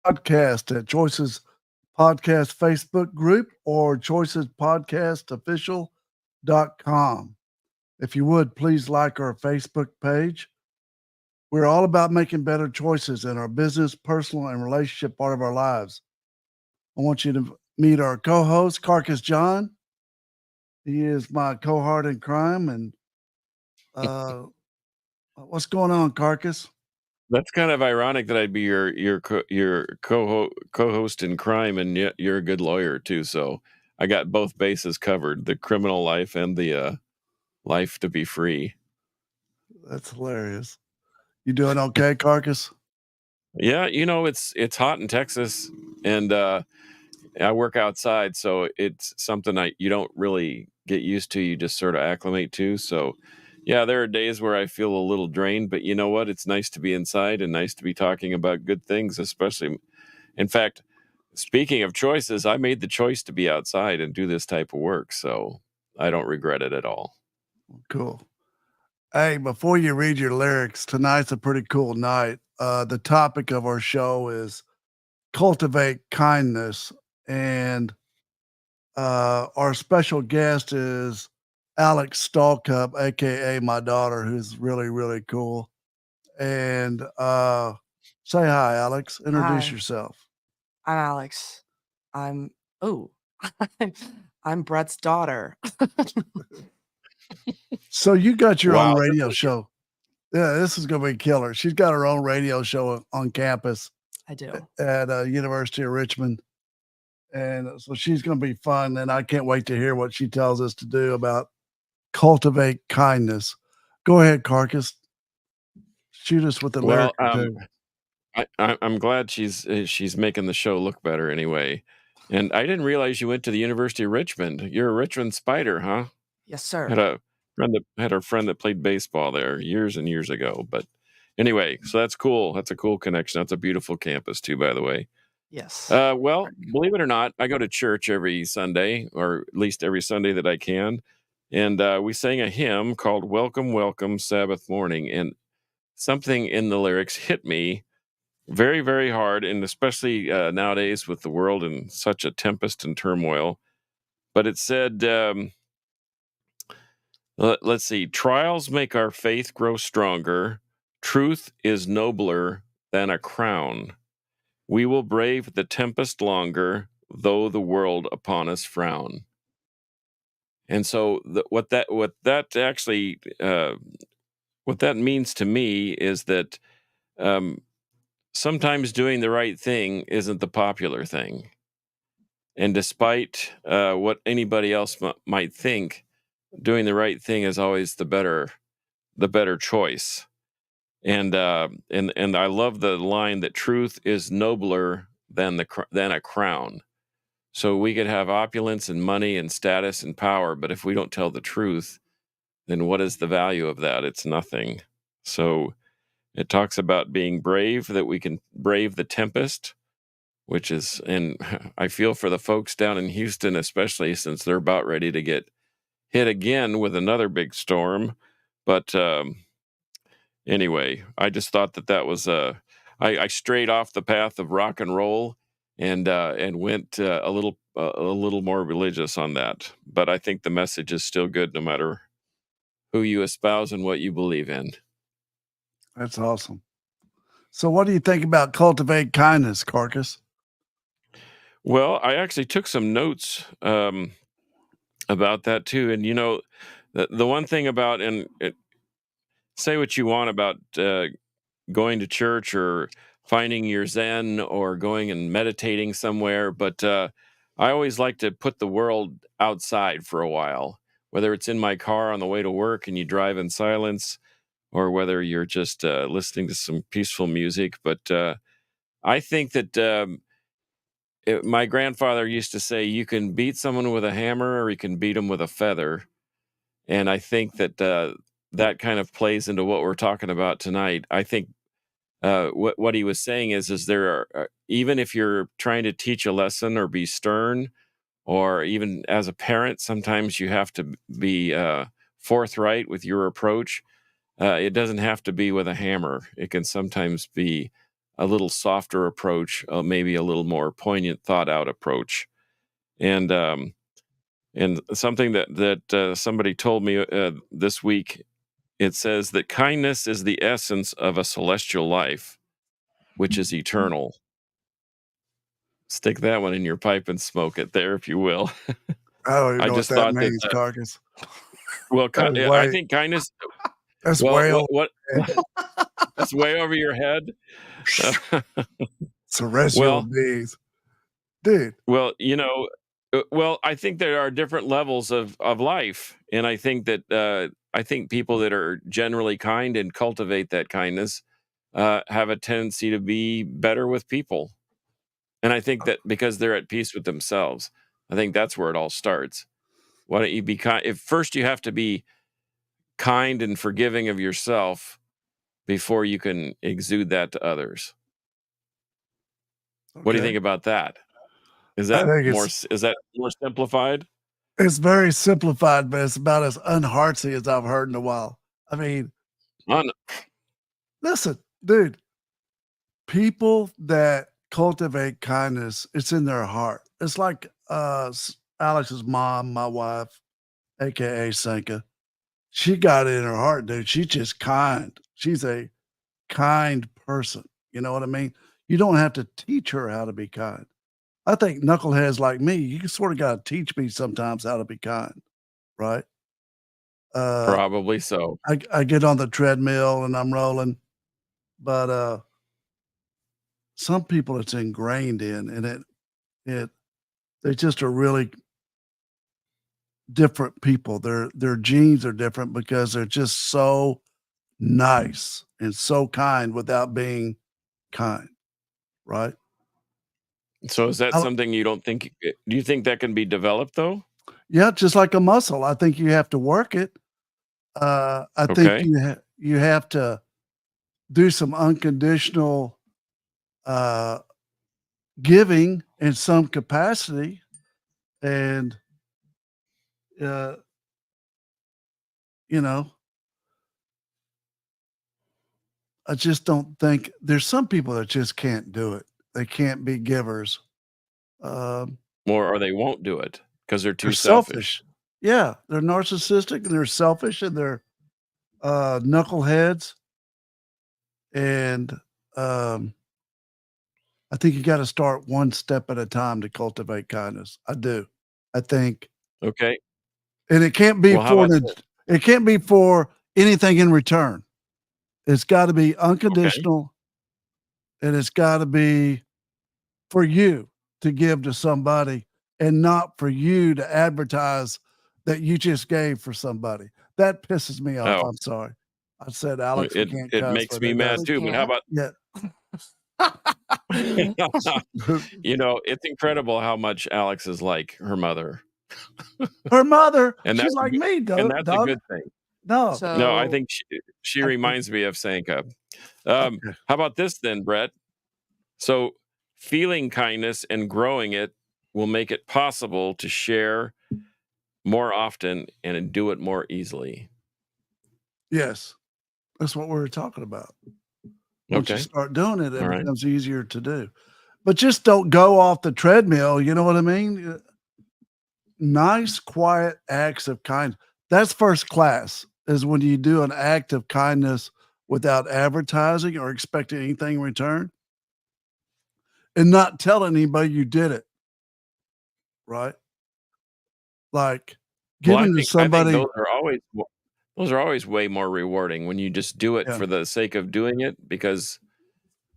podcast at Choices Podcast Facebook group or choicespodcastofficial.com. If you would, please like our Facebook page. We're all about making better choices in our business, personal, and relationship part of our lives. I want you to meet our co-host, Carcass John. He is my cohort in crime. And what's going on, Carcass? That's kind of ironic that I'd be your co-host in crime, and yet you're a good lawyer too. So I got both bases covered: the criminal life and the life to be free. That's hilarious. You doing okay, Carcass? Yeah, it's hot in Texas, and I work outside, so it's something you don't really get used to. You just sort of acclimate to. So, yeah, there are days where I feel a little drained, but you know what? It's nice to be inside and nice to be talking about good things, especially. In fact, speaking of choices, I made the choice to be outside and do this type of work, so I don't regret it at all. Cool. Hey, before you read your lyrics, tonight's a pretty cool night. The topic of our show is Cultivate Kindness. And our special guest is Alex Stallcup, aka my daughter, who's really, really cool. And say hi, Alex. Introduce Hi. yourself. I'm Alex. I'm I'm Brett's daughter. So you got your Wow, own radio show. Yeah, this is gonna be killer. She's got her own radio show on campus I do. at University of Richmond. And so she's going to be fun. And I can't wait to hear what she tells us to do about cultivate kindness. Go ahead, Carcass. Shoot us with the lyric. I'm glad she's making the show look better anyway. And I didn't realize you went to the University of Richmond. You're a Richmond Spider, huh? Yes, sir. Had a friend that played baseball there years and years ago. But anyway, so that's cool. That's a cool connection. That's a beautiful campus too, by the way. Yes. Well, believe it or not, I go to church every Sunday, or at least every Sunday that I can. And we sang a hymn called Welcome, Welcome, Sabbath Morning. And something in the lyrics hit me very, very hard, and especially nowadays with the world in such a tempest and turmoil. But it said, let's see, trials make our faith grow stronger. Truth is nobler than a crown. We will brave the tempest longer, though the world upon us frown. And so, what that means to me is that sometimes doing the right thing isn't the popular thing, and despite what anybody else might think, doing the right thing is always the better choice. And I love the line that truth is nobler than a crown. So we could have opulence and money and status and power, but if we don't tell the truth, then what is the value of that? It's nothing. So it talks about being brave, that we can brave the tempest, which is, and I feel for the folks down in Houston, especially since they're about ready to get hit again with another big storm. But anyway, I just thought that was I strayed off the path of rock and roll and went a little more religious on that. But I think the message is still good, no matter who you espouse and what you believe in. That's awesome. So, what do you think about cultivate kindness, Carcass? Well, I actually took some notes about that too, and the one thing about, and say what you want about going to church or finding your Zen or going and meditating somewhere, but I always like to put the world outside for a while, whether it's in my car on the way to work and you drive in silence, or whether you're just listening to some peaceful music. But I think that my grandfather used to say, you can beat someone with a hammer or you can beat them with a feather. And I think that that kind of plays into what we're talking about tonight. I think what he was saying is there are, even if you're trying to teach a lesson or be stern, or even as a parent, sometimes you have to be forthright with your approach. It doesn't have to be with a hammer. It can sometimes be a little softer approach, maybe a little more poignant, thought out approach. And something that somebody told me this week, it says that kindness is the essence of a celestial life, which is eternal. Stick that one in your pipe and smoke it there, if you will. I don't even I know what just that thought means, that. Carcass. Well, That's I way, think kindness. that's Well, way over. what that's way over your head. Celestial Well, beings. Dude, well, I think there are different levels of life, and I think that I think people that are generally kind and cultivate that kindness have a tendency to be better with people. And I think that because they're at peace with themselves, I think that's where it all starts. Why don't you be kind? If first you have to be kind and forgiving of yourself before you can exude that to others. What do you okay. think about that? Is I that think more simplified? it's very simplified, but it's about as unheartsy as I've heard in a while. I mean, Un- listen, dude, people that cultivate kindness, it's in their heart. It's like Alex's mom, my wife, aka Sanka. She got it in her heart, dude. She's just kind. She's a kind person. You know what I mean? You don't have to teach her how to be kind. I think knuckleheads like me, you sort of got to teach me sometimes how to be kind, right? Probably so. I get on the treadmill and I'm rolling, but some people it's ingrained in, and it they just are really different people. Their genes are different because they're just so nice and so kind without being kind, right? So is that I, something you don't think? Do you think that can be developed though? yeah, just like a muscle. I think you have to work it. I think Okay. you have to do some unconditional uh, giving in some capacity, and uh, you know, I just don't think there's some people that just can't do it. They can't be givers. Um, Or they won't do it because they're they're too selfish. selfish. Yeah, they're narcissistic and they're selfish and they're knuckleheads. And um, I think you got to start one step at a time to cultivate kindness. I do. I think, Okay. and it can't be Well, how for about this? it can't be for anything in return. It's got to be Okay. unconditional, and it's got to be for you to give to somebody, and not for you to advertise that you just gave for somebody. That pisses me off. Oh, I'm sorry. I said, Alex, we can't it cuss, makes but me it mad does. We too. But how can't. about Yeah. it's incredible how much Alex is like her mother, Her mother, and she's that's a like good, me, and dog. that's a good thing. No, No, I So think she I think reminds me of Sanka. okay. How about this then, Brett? So, feeling kindness and growing it will make it possible to share more often and do it more easily. Yes, that's what we were talking about. Once you Okay. start doing it, All it right. becomes easier to do. But just don't go off the treadmill. You know what I mean? Nice, quiet acts of kindness. That's first class, is when you do an act of kindness without advertising or expecting anything in return and not telling anybody you did it, right? Like Well, giving to I think somebody. those are always way more rewarding when you just do it Yeah, for the sake of doing it because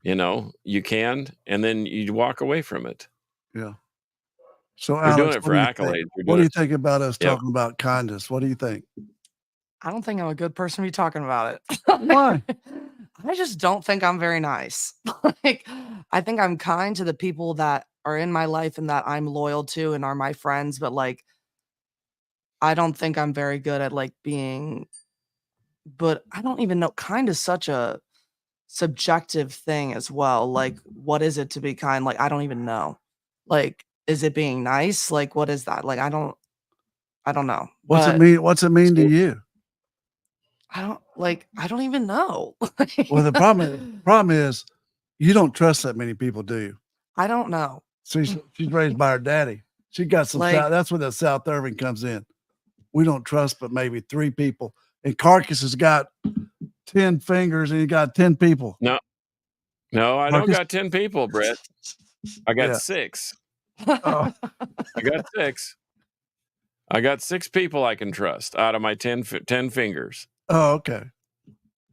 you can, and then you walk away from it. yeah. So, You're doing Alex, it what for do you think? accolades. You're What doing do it. you think about us Yep. talking about kindness? What do you think? I don't think I'm a good person to be talking about it. Why? I just don't think I'm very nice. Like, I think I'm kind to the people that are in my life and that I'm loyal to and are my friends, but like, I don't think I'm very good at like being, but I don't even know. Kind is such a subjective thing as well. Like, what is it to be kind? Like, I don't even know. Like, is it being nice? Like, what is that? Like, I don't know. What's it But mean? What's it mean to So, you? I don't even know. Well, the problem is You don't trust that many people, do you? I don't know. She's raised by her daddy. She got some Like- that's where the South Irving comes in. We don't trust but maybe 3 people. And Carcass has got 10 fingers and he got 10 people. No, I don't Marcus? got 10 people, Brett. I got Yeah. 6. Oh, I got 6. I got 6 people I can trust out of my 10 fingers. oh, okay.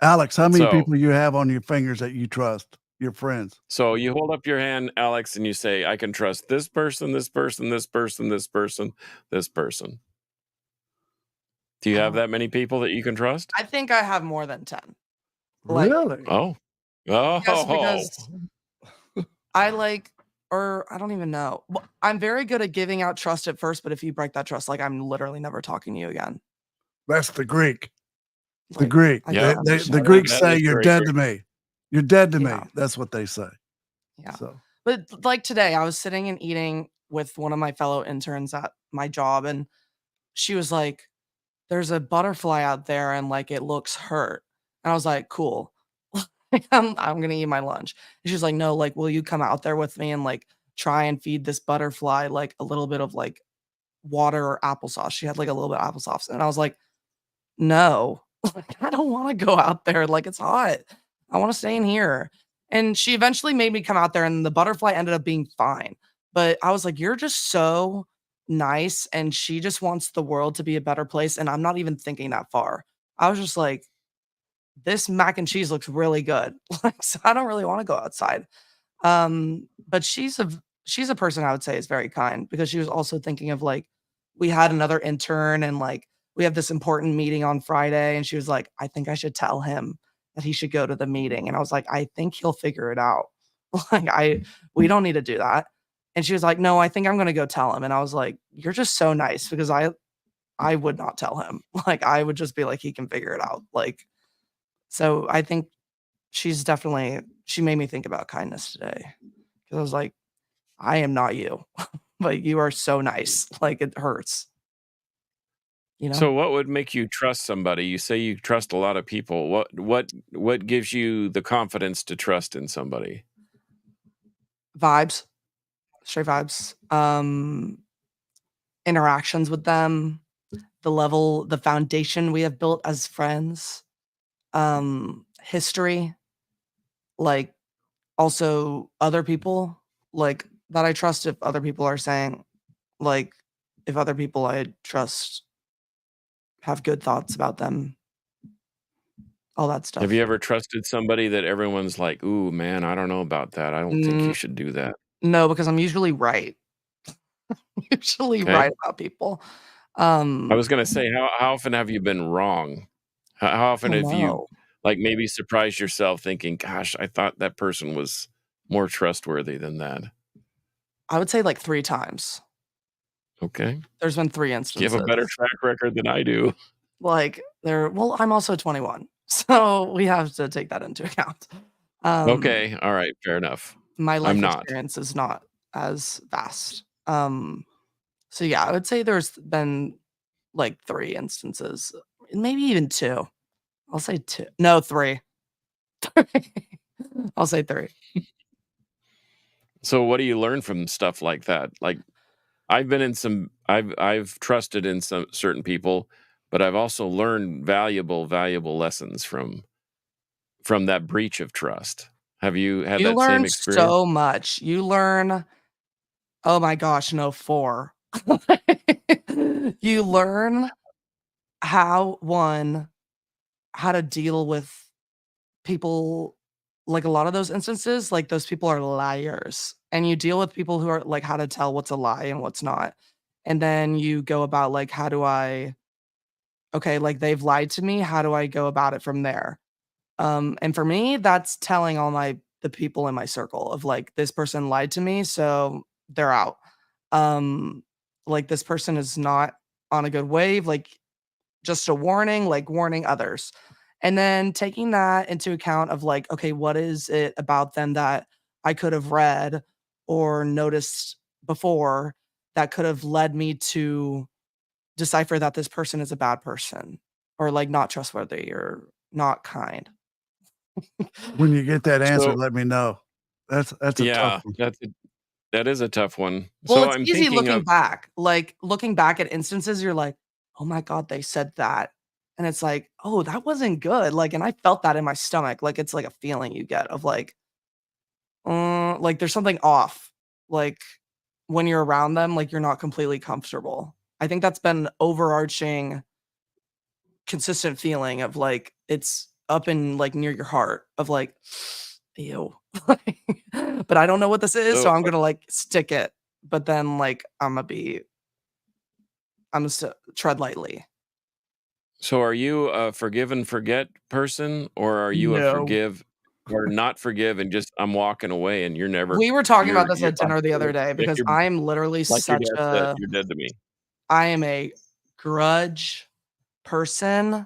Alex, how many So- people you have on your fingers that you trust? Your friends. So you hold up your hand, Alex, and you say, I can trust this person, this person, this person, this person, this person. Do you have that many people that you can trust? I think I have more than 10. Like- Really? Oh. Yes, because I don't even know. Well, I'm very good at giving out trust at first, but if you break that trust, like I'm literally never talking to you again. That's the Greek. The Like, Greek. Yeah. The Greeks That say is you're very dead Greek. to me. You're dead to Yeah. me. That's what they say. Yeah. So But like today, I was sitting and eating with one of my fellow interns at my job, and she was like, there's a butterfly out there and like it looks hurt. And I was like, cool. I'm gonna eat my lunch. And she was like, no, like, will you come out there with me and like try and feed this butterfly like a little bit of like water or applesauce? She had like a little bit of applesauce. And I was like, no, like, I don't want to go out there. Like it's hot. I want to stay in here. And she eventually made me come out there and the butterfly ended up being fine. But I was like, you're just so nice. And she just wants the world to be a better place. And I'm not even thinking that far. I was just like, this mac and cheese looks really good. Like, so I don't really want to go outside. But she's a person I would say is very kind because she was also thinking of like, we had another intern and like, we have this important meeting on Friday. And she was like, I think I should tell him that he should go to the meeting. And I was like, I think he'll figure it out. Like we don't need to do that. And she was like, no, I think I'm going to go tell him. And I was like, you're just so nice because I would not tell him. Like I would just be like, he can figure it out. Like, so I think she made me think about kindness today. Cause I was like, I am not you, but you are so nice. Like it hurts. You know? So what would make you trust somebody? You say you trust a lot of people. What gives you the confidence to trust in somebody? Vibes, straight vibes, interactions with them, the foundation we have built as friends, history, like also other people, like that I trust if other people are saying, like if other people I trust have good thoughts about them, all that stuff. Have you ever trusted somebody that everyone's like, ooh, man, I don't know about that. I don't think you Mm. should do that. No, because I'm usually right. Usually Okay. right about people. I was going to say, how often have you been wrong? How often have you No. like maybe surprised yourself thinking, gosh, I thought that person was more trustworthy than that? I would say like 3 times. Okay. There's been 3 You instances. have a better track record than I do. Like well, I'm also 21, so we have to take that into account. Okay. All right. Fair enough. My life not. experience is not as vast. So yeah, I would say there's been like 3 instances, maybe even 2. I'll say 2. No, 3. I'll say 3. So what do you learn from stuff like that? Like I've trusted in some certain people, but I've also learned valuable lessons from that breach of trust. Have you had You that same learn experience? so much. You learn, oh my gosh, no, 4. You learn how to deal with people, like a lot of those instances, like those people are liars. And you deal with people who are like how to tell what's a lie and what's not. And then you go about like, okay, like they've lied to me. How do I go about it from there? And for me, that's telling all the people in my circle of like, this person lied to me, so they're out. Like this person is not on a good wave, like just a warning, like warning others. And then taking that into account of like, okay, what is it about them that I could have read or noticed before that could have led me to decipher that this person is a bad person or like not trustworthy or not kind. when you get that answer, So- let me know. That's a tough Yeah, one. that is a tough one. Well, So it's I'm easy thinking looking of back. Like, looking back at instances, you're like, "Oh my god, they said that." And it's like, "Oh, that wasn't good." Like, and I felt that in my stomach. Like, it's like a feeling you get of like there's something off. Like, when you're around them, like, you're not completely comfortable. I think that's been overarching consistent feeling of, like, it's up in, like, near your heart of, like, "Ew." But I don't know what this is, so so I'm gonna, like, stick it. But then, like, I'm just tread lightly. so are you a forgive and forget person, or are you a No. forgive or not forgive and just I'm walking away and We were talking about this you're at dinner the other day because I'm literally like your such dad said, a you're dead to me. I am a grudge person.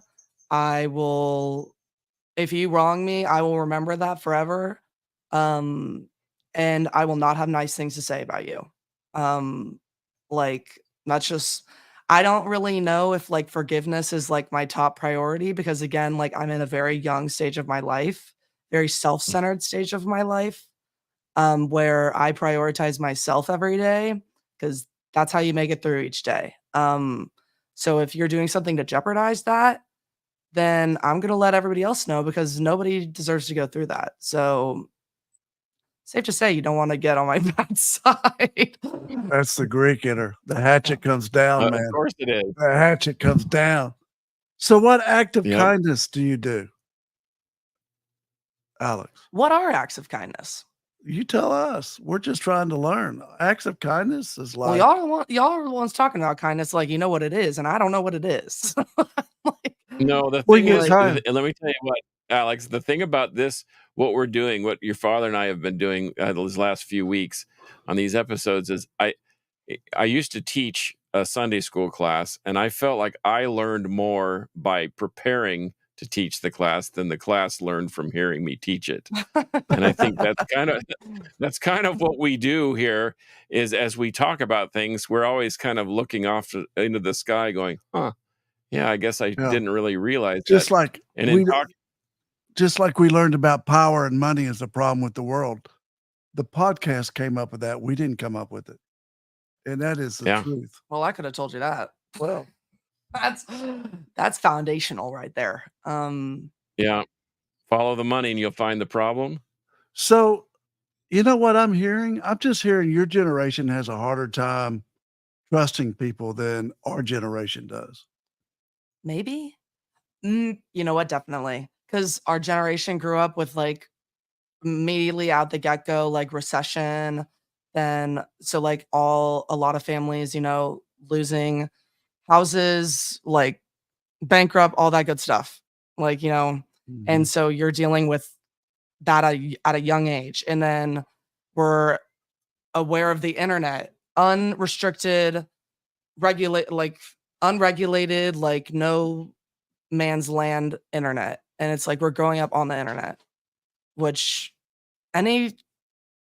I will If you wrong me, I will remember that forever. Um, and I will not have nice things to say about you. Um, like that's just I don't really know if like forgiveness is like my top priority because again, like I'm in a very young stage of my life, very self-centered stage of my life, where I prioritize myself every day because that's how you make it through each day. So if you're doing something to jeopardize that, then I'm gonna let everybody else know because nobody deserves to go through that. So, safe to say you don't wanna get on my bad side. That's the Greek in her. The hatchet comes down, Of man. course it is. The hatchet comes down. So what act of Yep. kindness do you do, Alex? What are acts of kindness? You tell us. We're just trying to learn. Acts of kindness is Well, like y'all are the ones talking about kindness like you know what it is, and I don't know what it is. Like No, the we thing get is, like time. let me tell you what, Alex, the thing about this, what we're doing, what your father and I have been doing these last few weeks on these episodes is I used to teach a Sunday school class, and I felt like I learned more by preparing to teach the class than the class learned from hearing me teach it. And I think that's kind of what we do here is as we talk about things, we're always kind of looking off into the sky going, "Huh, yeah, I guess I Yeah. didn't really realize that." Just like And in we talking just like we learned about power and money is the problem with the world. The podcast came up with that. We didn't come up with it. And that is the yeah, truth. well, I could have told you that. Well, that's that's foundational right there. yeah, follow the money and you'll find the problem. So, you know what I'm hearing? I'm just hearing your generation has a harder time trusting people than our generation does. Maybe? You know what? Definitely, because our generation grew up with, like, immediately out the get-go, like, recession, then so, like, a lot of families, losing houses, like, bankrupt, all that good stuff, like, and Mhm. so you're dealing with that at a young age, and then we're aware of the internet, unrestricted, regulate like, unregulated, like, no man's land internet, and it's like we're growing up on the internet, which any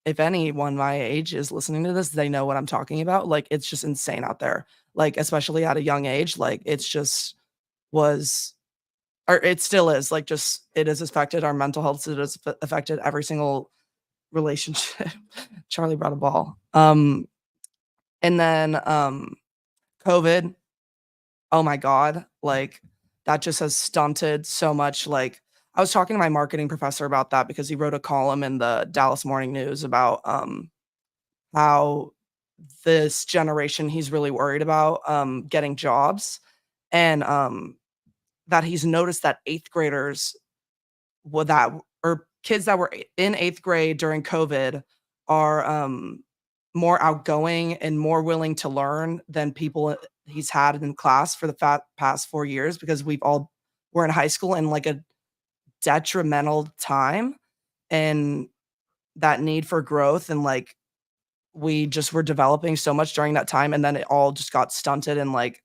if anyone my age is listening to this, they know what I'm talking about, like, it's just insane out there, like, especially at a young age, like, it's just was or it still is, like, just it has affected our mental health, it has affected every single relationship. Charlie brought a ball. And then, COVID, oh my god, like, that just has stunted so much, like I was talking to my marketing professor about that because he wrote a column in the Dallas Morning News about, how this generation he's really worried about, getting jobs, and, that he's noticed that 8th graders well, that or kids that were in 8th grade during COVID are, more outgoing and more willing to learn than people he's had in class for the past 4 years because we're in high school in, like, a detrimental time, and that need for growth and, like, we just were developing so much during that time, and then it all just got stunted and, like,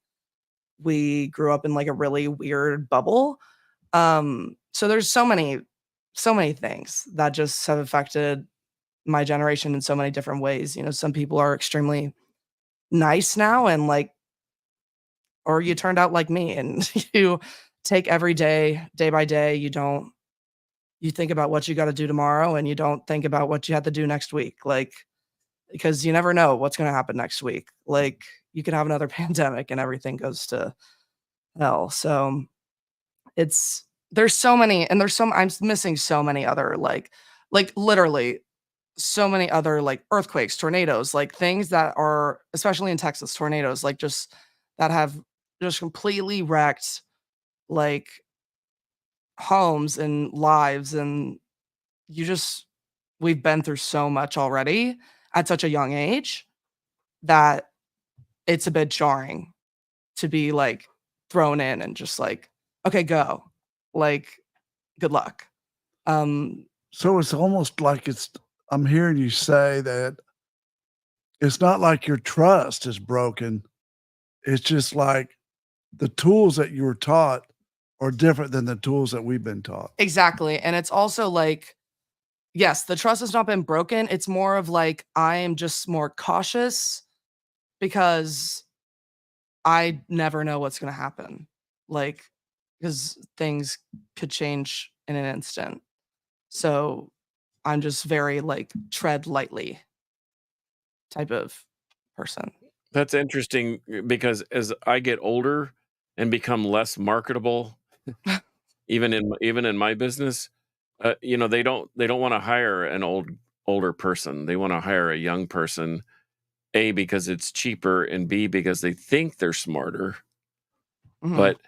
we grew up in, like, a really weird bubble. So there's so many things that just have affected my generation in so many different ways. Some people are extremely nice now and like or you turned out like me and you take every day, day by day, you think about what you got to do tomorrow and you don't think about what you have to do next week. Like, because you never know what's going to happen next week. Like, you could have another pandemic and everything goes to hell. So there's so many, and I'm missing so many other, like literally so many other, like, earthquakes, tornadoes, like things that are, especially in Texas, tornadoes, like, just that have just completely wrecked, like, homes and lives. And you just we've been through so much already at such a young age that it's a bit jarring to be, like, thrown in and just like, "Okay, go." Like, good luck. Um, So it's almost like I'm hearing you say that it's not like your trust is broken. It's just like the tools that you were taught are different than the tools that we've been taught. exactly, and it's also like, yes, the trust has not been broken, it's more of like, I am just more cautious because I never know what's gonna happen. Like, because things could change in an instant. So, I'm just very, like, tread lightly type of person. That's interesting because as I get older and become less marketable, even in my business, they don't want to hire an older person. They want to hire a young person. A, because it's cheaper, and B, because they think they're smarter. Mhm, But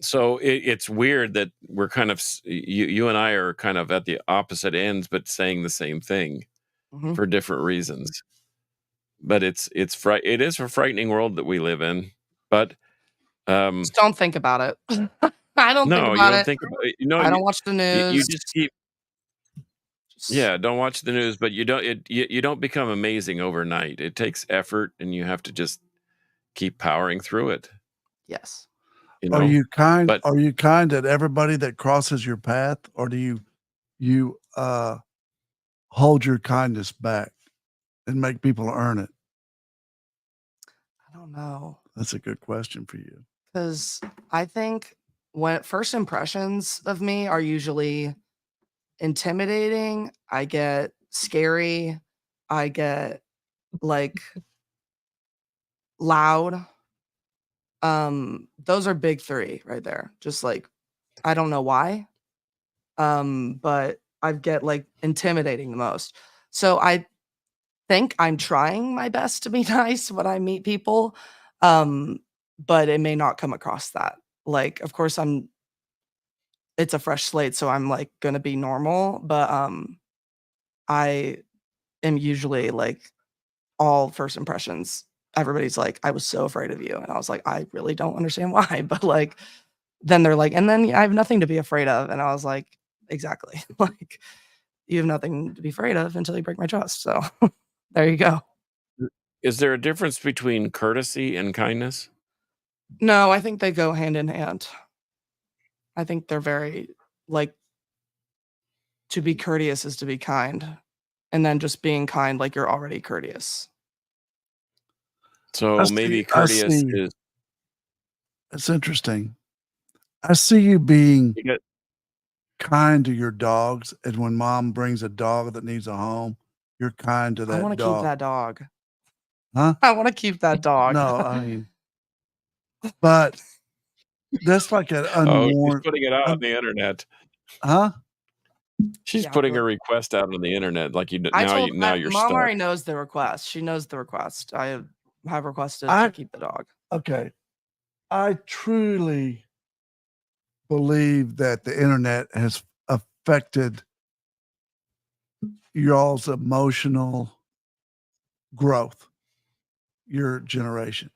so it's weird that we're kind of you and I are kind of at the opposite ends, but saying the same thing mhm. for different reasons. But it is a frightening world that we live in. But Just don't think about it. I don't think no, you about don't it. think about it. No, I don't watch the you news. just keep. Just Yeah, don't watch the news, but you don't become amazing overnight. It takes effort, and you have to just keep powering through it. yes. You know, but Are you kind at everybody that crosses your path, or do you hold your kindness back and make people earn it? I don't know, That's a good question for you. because I think when first impressions of me are usually intimidating, I get scary, I get, like, loud. Those are big 3 right there. Just, like, I don't know why, but I get, like, intimidating the most. So I think I'm trying my best to be nice when I meet people, um, but it may not come across that. Like, of course, it's a fresh slate, so I'm, like, gonna be normal, but, I am usually, like, all first impressions, everybody's like, "I was so afraid of you," and I was like, "I really don't understand why," but, like, then they're like, "And then I have nothing to be afraid of," and I was like, "Exactly." Like, you have nothing to be afraid of until you break my trust, so there you go. is there a difference between courtesy and kindness? No, I think they go hand in hand. I think they're very, like, to be courteous is to be kind, and then just being kind, like, you're already courteous. So maybe I courteous see. is It's interesting. I see you being because kind to your dogs, and when mom brings a dog that needs a home, you're kind to I wanna that keep dog. that dog. Huh? I wanna keep that dog. No, I mean, but that's like an oh, she's unworn putting it out on un the internet. huh? She's Yeah, putting but a request out on the internet like I told now I you're mom stuck. already knows the request. She knows the request. I have requested to I keep the dog. Okay. I truly believe that the internet has affected y'all's emotional growth, your generation.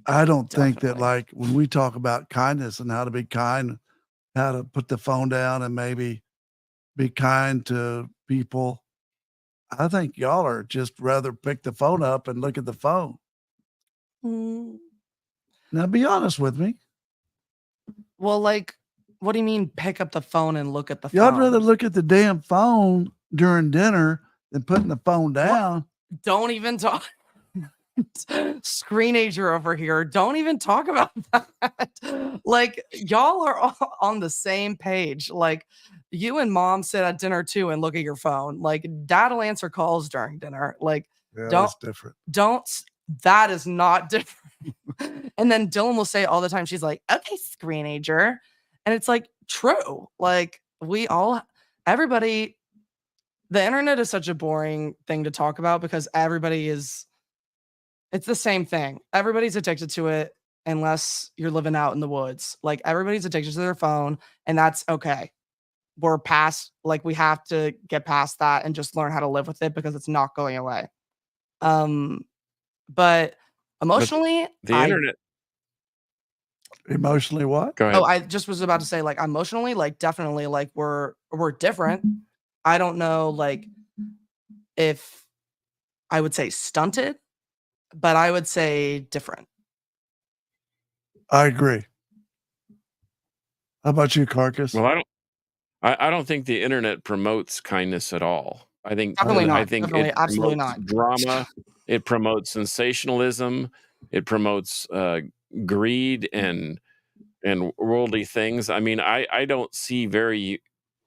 I don't think that, Definitely. like, when we talk about kindness and how to be kind, how to put the phone down and maybe be kind to people, I think y'all are just rather pick the phone up and look at the phone. Mm. Now be honest with me. Well, like, what do you mean pick up the phone and look at the Y'all'd rather phone? look at the damn phone during dinner than putting the phone What? down. Don't even talk. screenager over here. Don't even talk about that. Like, y'all are all on the same page. Like, you and mom sit at dinner too and look at your phone. Like, dad'll answer calls during dinner. Like, Yeah, don't that's different. don't that is not different. And then Dylan will say all the time, she's like, okay, screenager. And it's like true. Like, everybody, the internet is such a boring thing to talk about because it's the same thing. Everybody's addicted to it unless you're living out in the woods. Like, everybody's addicted to their phone, and that's okay. We're past, like, we have to get past that and just learn how to live with it because it's not going away. But But emotionally, the internet. Emotionally what? Go ahead. I just was about to say, like, emotionally, like, definitely, like, we're different. I don't know, like, if I would say stunted, but I would say different. I agree. How about you, Carcass? Well, I don't think the internet promotes kindness at all. I think Definitely I not. think Definitely, it absolutely promotes not. drama, it promotes sensationalism, it promotes greed and worldly things. I mean, I don't see very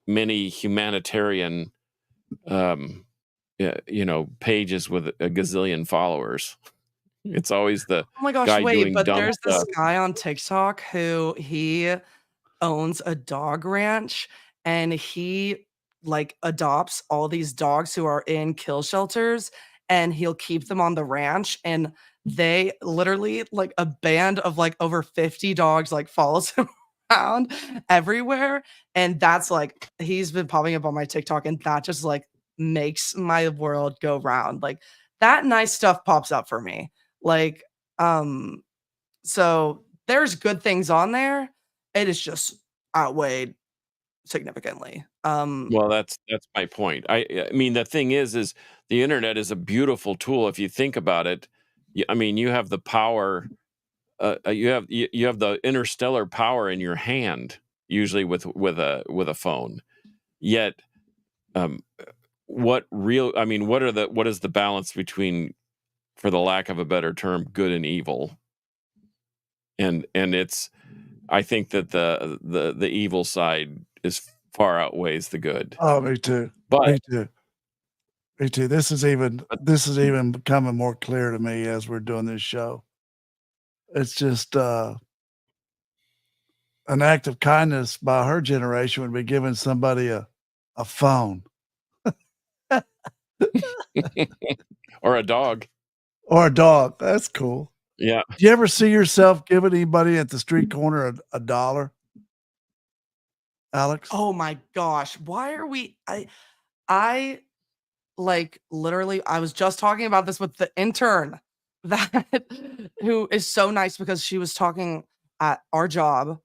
many humanitarian pages with a gazillion followers. It's always the Oh my gosh, guy wait, doing but dumb there's this stuff. guy on TikTok who he owns a dog ranch, and he, like, adopts all these dogs who are in kill shelters, and he'll keep them on the ranch, and they literally, like, a band of, like, over 50 dogs, like, follows him around everywhere, and that's, like, he's been popping up on my TikTok, and that just, like, makes my world go round. Like, that nice stuff pops up for me. Like, um, so there's good things on there. It is just outweighed significantly. Well, that's my point. I mean, the thing is the internet is a beautiful tool if you think about it. I mean, you have the power. You have the interstellar power in your hand, usually with a phone. Yet, um, I mean, what is the balance between, for the lack of a better term, good and evil? And it's, I think that the evil side is far outweighs the good. Oh, me too. But Me too. Me too. This is even becoming more clear to me as we're doing this show. It's just an act of kindness by her generation would be giving somebody a phone or a dog. or a dog. That's cool. Yeah. Do you ever see yourself giving anybody at the street corner a dollar, Alex? Oh my gosh, why are we I like, literally, I was just talking about this with the intern that who is so nice because she was talking at our job.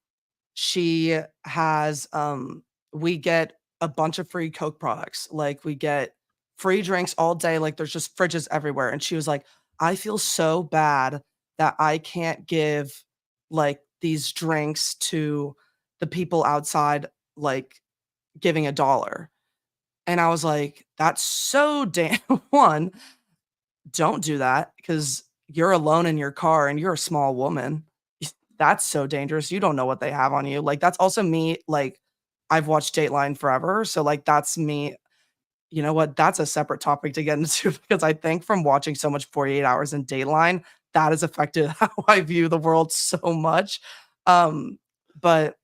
She has, we get a bunch of free Coke products. Like, we get free drinks all day. Like, there's just fridges everywhere. And she was like, I feel so bad that I can't give, like, these drinks to the people outside, like, giving a dollar. And I was like, that's so damn one, don't do that because you're alone in your car and you're a small woman. That's so dangerous. You don't know what they have on you. Like, that's also me. Like, I've watched Dateline forever. So, like, that's me. You know what? That's a separate topic to get into because I think from watching so much 48 hours in Dateline, that has affected how I view the world so much. But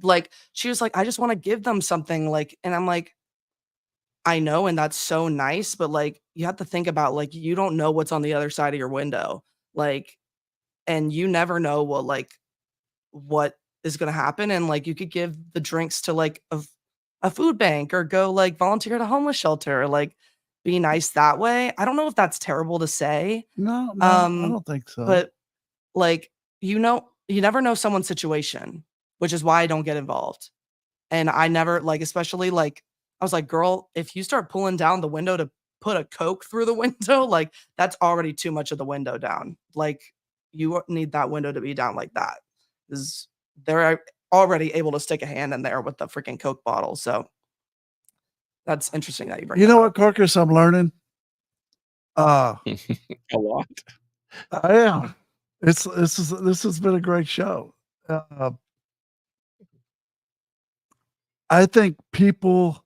like, she was like, I just want to give them something. Like, and I'm like, I know, and that's so nice, but, like, you have to think about, like, you don't know what's on the other side of your window, like, and you never know what is gonna happen, and, like, you could give the drinks to, like, a food bank or go, like, volunteer at a homeless shelter, or, like, be nice that way. I don't know if that's terrible to say, No, I don't think so. but, like, you never know someone's situation, which is why I don't get involved. And I never like, especially, like, I was like, "Girl, if you start pulling down the window to put a Coke through the window, like, that's already too much of the window down. Like, you need that window to be down like that, 'cause they're already able to stick a hand in there with the freaking Coke bottle." So, that's interesting that you bring You that know up. what, Carcass, I'm learning? Uh, A lot. I am. This has been a great show. Uh, I think people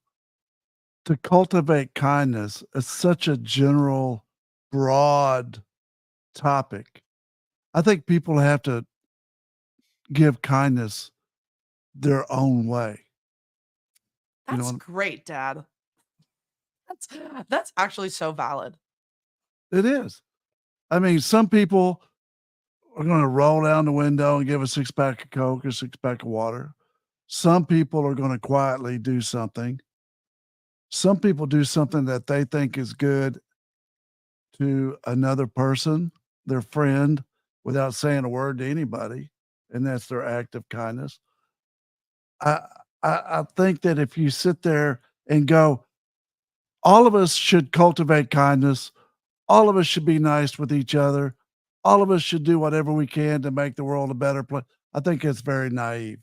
to cultivate kindness is such a general, broad topic. I think people have to give kindness their own way. You know That's what great, Dad. That's actually so valid. it is. I mean, some people are going to roll down the window and give a 6-pack of Coke or 6-pack of water. Some people are going to quietly do something. Some people do something that they think is good to another person, their friend, without saying a word to anybody, and that's their act of kindness. I I think that if you sit there and go, all of us should cultivate kindness, all of us should be nice with each other, all of us should do whatever we can to make the world a better place. I think it's very naive.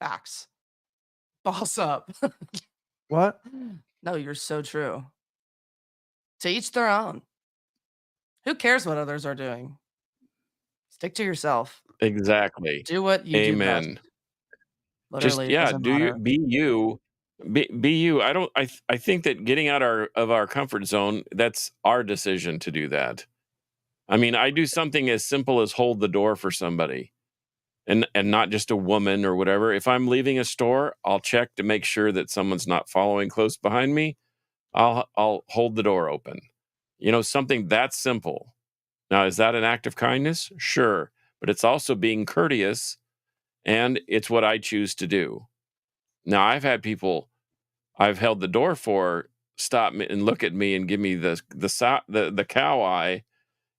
Facts. Boss up. What? No, you're so true. To each their own. Who cares what others are doing? Stick to yourself. Exactly. Do what you do best. Amen. Just Literally, it yeah, doesn't do you matter. be you. Be you. I don't I think that getting out of our comfort zone, that's our decision to do that. I mean, I do something as simple as hold the door for somebody and not just a woman or whatever. If I'm leaving a store, I'll check to make sure that someone's not following close behind me. I'll hold the door open. You know, something that simple. Now, is that an act of kindness? Sure, but it's also being courteous and it's what I choose to do. Now, I've had people I've held the door for stop me and look at me and give me the cow eye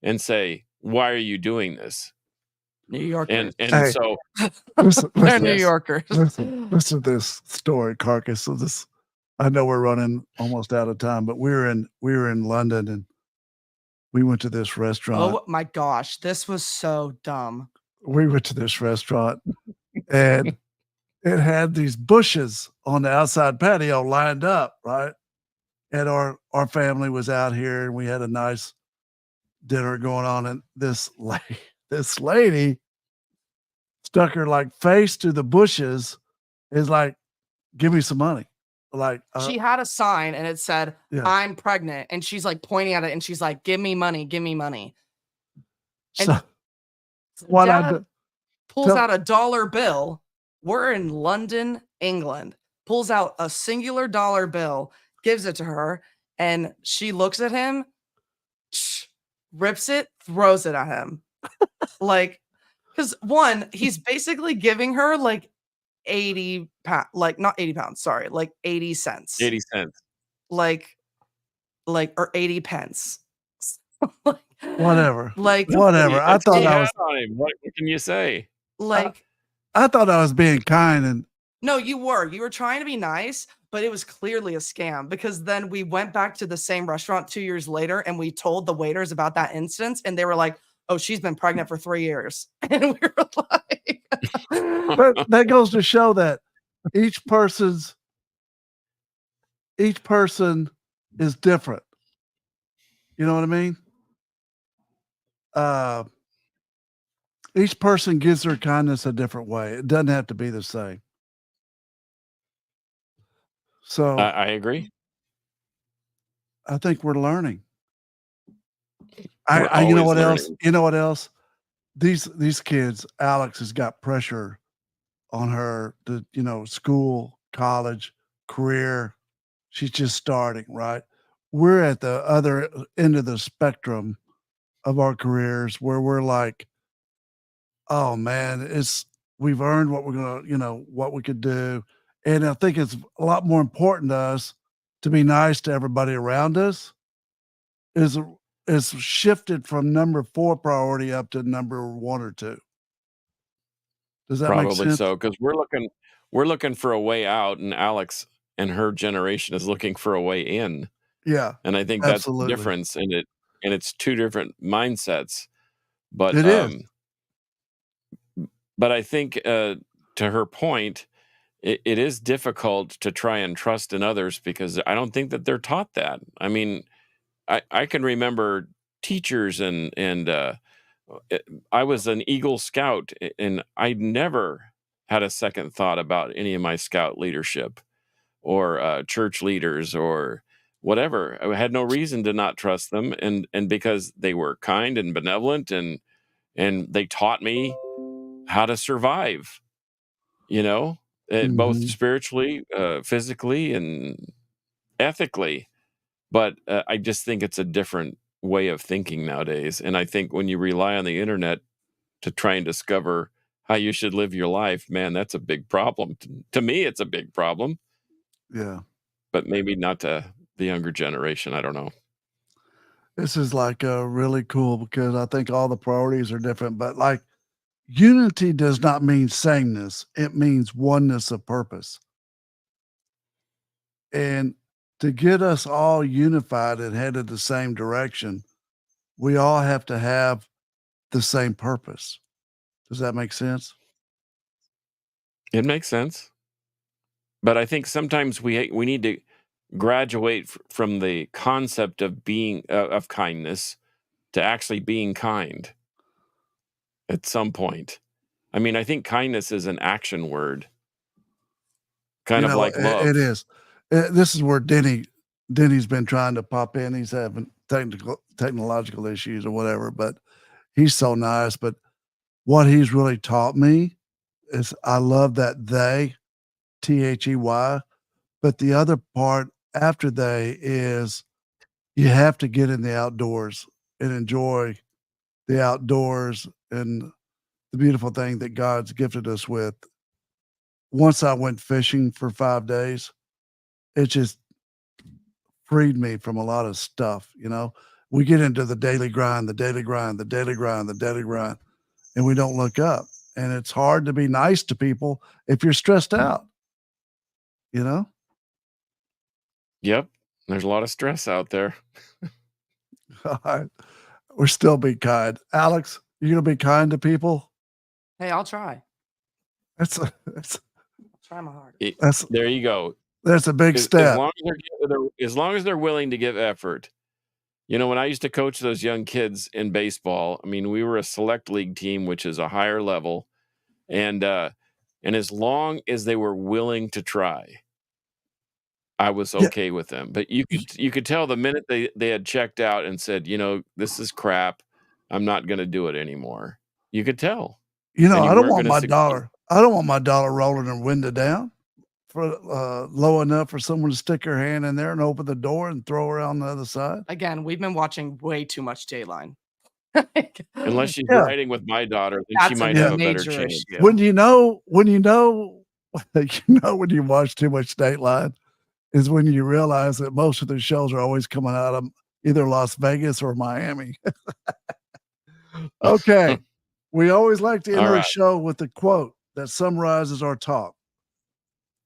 and say, "Why are you doing this?" New Yorkers. And Hey, so listen, They're New listen, yes, Yorkers. listen to this story, Carcass. So this, I know we're running almost out of time, but we were in London and we went to this restaurant. Oh my gosh, this was so dumb. We went to this restaurant and it had these bushes on the outside patio lined up, right? And our family was out here and we had a nice dinner going on, and this lady stuck her like face to the bushes, is like, give me some money. Like, She had a sign and it said, yeah. "I'm pregnant," and she's like pointing at it and she's like, "Give me money, give me money." So And what I Dad do, pulls tell out a dollar bill. We're in London, England. Pulls out a singular dollar bill, gives it to her, and she looks at him, rips it, throws it at him. Like, because one, he's basically giving her like 80 pounds, like not 80 pounds, sorry, like 80 cents, 80 cents. like, or 80 pence. like, whatever, like, whatever. I That's what thought he I had was, on him. What can you say? I, like, I thought I was being kind, and no, you were trying to be nice, but it was clearly a scam because then we went back to the same restaurant 2 years later and we told the waiters about that instance and they were like, "Oh, she's been pregnant for 3 years." And we were like, but that goes to show that each person's each person is different. You know what I mean? Uh, each person gives their kindness a different way. It doesn't have to be the same. So I agree. I think we're learning. We're You know always what else? learning. You know what else? These kids, Alex has got pressure on her to, school, college, career. She's just starting, right? We're at the other end of the spectrum of our careers where we're like, oh man, we've earned what we're gonna, what we could do. And I think it's a lot more important to us to be nice to everybody around us is is shifted from number 4 priority up to number 1 or 2. Does that make Probably sense? so, because we're looking for a way out, and Alex and her generation is looking for a way in. Yeah, And I think that's the absolutely. difference, and it's two different mindsets. But It is. but I think to her point, it is difficult to try and trust in others because I don't think that they're taught that. I mean, I can remember teachers and I was an Eagle Scout, and I never had a second thought about any of my Scout leadership or church leaders or whatever. I had no reason to not trust them, and because they were kind and benevolent, and they taught me how to survive. Both Mhm. spiritually, physically, and ethically. But I just think it's a different way of thinking nowadays. And I think when you rely on the internet to try and discover how you should live your life, man, that's a big problem. To me, it's a big problem, Yeah. but maybe not to the younger generation. I don't know. This is like really cool because I think all the priorities are different, but like unity does not mean sameness. It means oneness of purpose. And to get us all unified and headed the same direction, we all have to have the same purpose. Does that make sense? It makes sense. But I think sometimes we need to graduate from the concept of being of kindness to actually being kind at some point. I mean, I think kindness is an action word, kind You of know, like it love. is. This is where Denny's been trying to pop in. He's having technological issues or whatever, but he's so nice. But what he's really taught me is I love that they, THEY, but the other part after they is you have to get in the outdoors and enjoy the outdoors and the beautiful thing that God's gifted us with. Once I went fishing for 5 days, it just freed me from a lot of stuff, you know? We get into the daily grind, the daily grind, the daily grind, the daily grind, and we don't look up. And it's hard to be nice to people if you're stressed out, you know? Yep. There's a lot of stress out there. All right. We're still being kind. Alex, you gonna be kind to people? Hey, I'll try. That's I'll try my hardest. It- that's there you go. that's a big As step. long as long as they're willing to give effort. When I used to coach those young kids in baseball, I mean, we were a select league team, which is a higher level, and as long as they were willing to try, I was Yeah, okay with them. But you could tell the minute they had checked out and said, this is crap. I'm not going to do it anymore. You could tell, you know, and you I don't weren't want going to my succeed. dollar. I don't want my dollar rolling and winded down for low enough for someone to stick their hand in there and open the door and throw her on the other side. Again, we've been watching way too much Dateline. Unless she's Yeah, riding with my daughter, then she That's a might have yeah. a better major chance. issue. When you know when you watch too much Dateline is when you realize that most of the shows are always coming out of either Las Vegas or Miami. Okay. We always like to end All our right. show with a quote that summarizes our talk.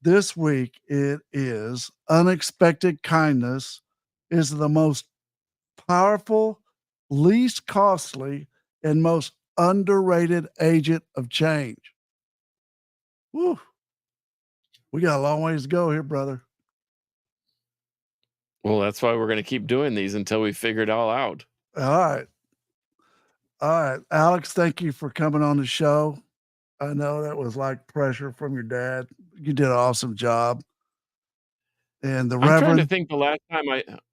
This week it is unexpected kindness is the most powerful, least costly, and most underrated agent of change. Woo. We got a long ways to go here, brother. Well, that's why we're going to keep doing these until we figure it all out. All right. All right. Alex, thank you for coming on the show. I know that was like pressure from your dad. You did an awesome job. And the I'm trying to Reverend, think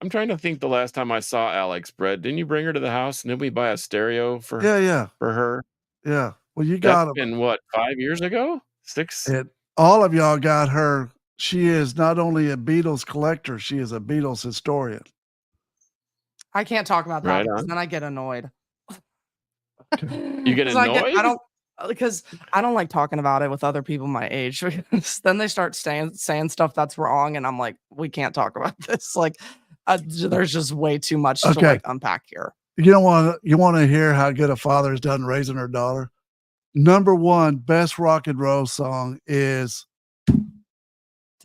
I'm trying to think the last time I saw Alex, Brett. Didn't you bring her to the house and then we buy a stereo for yeah, yeah, her? yeah. Well, you That's got him. been what, 5 years ago? 6? And all of y'all got her. She is not only a Beatles collector, she is a Beatles historian. I can't talk about that Right because on. then I get annoyed. You get Because I annoyed? don't because I don't like talking about it with other people my age because then they start saying stuff that's wrong, and I'm like, we can't talk about this. Like, there's just way too much to Okay. like unpack here. You want to hear how good a father has done raising her daughter? Number one best rock and roll song is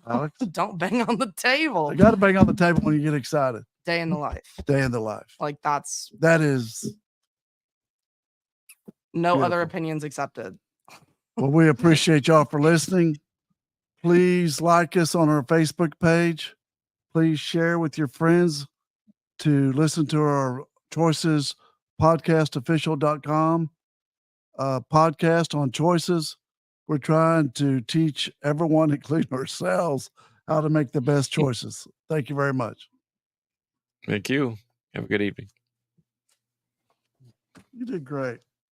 Alex. Don't bang on the table. I got to bang on the table when you get excited. Day in the life. Day in the life. Like That is no beautiful. other opinions accepted. Well, we appreciate y'all for listening. Please like us on our Facebook page. Please share with your friends. to listen to our Choices podcastofficial.com podcast on choices. We're trying to teach everyone, including ourselves, how to make the best choices. Thank you very much. Thank you. Have a good evening. You did great.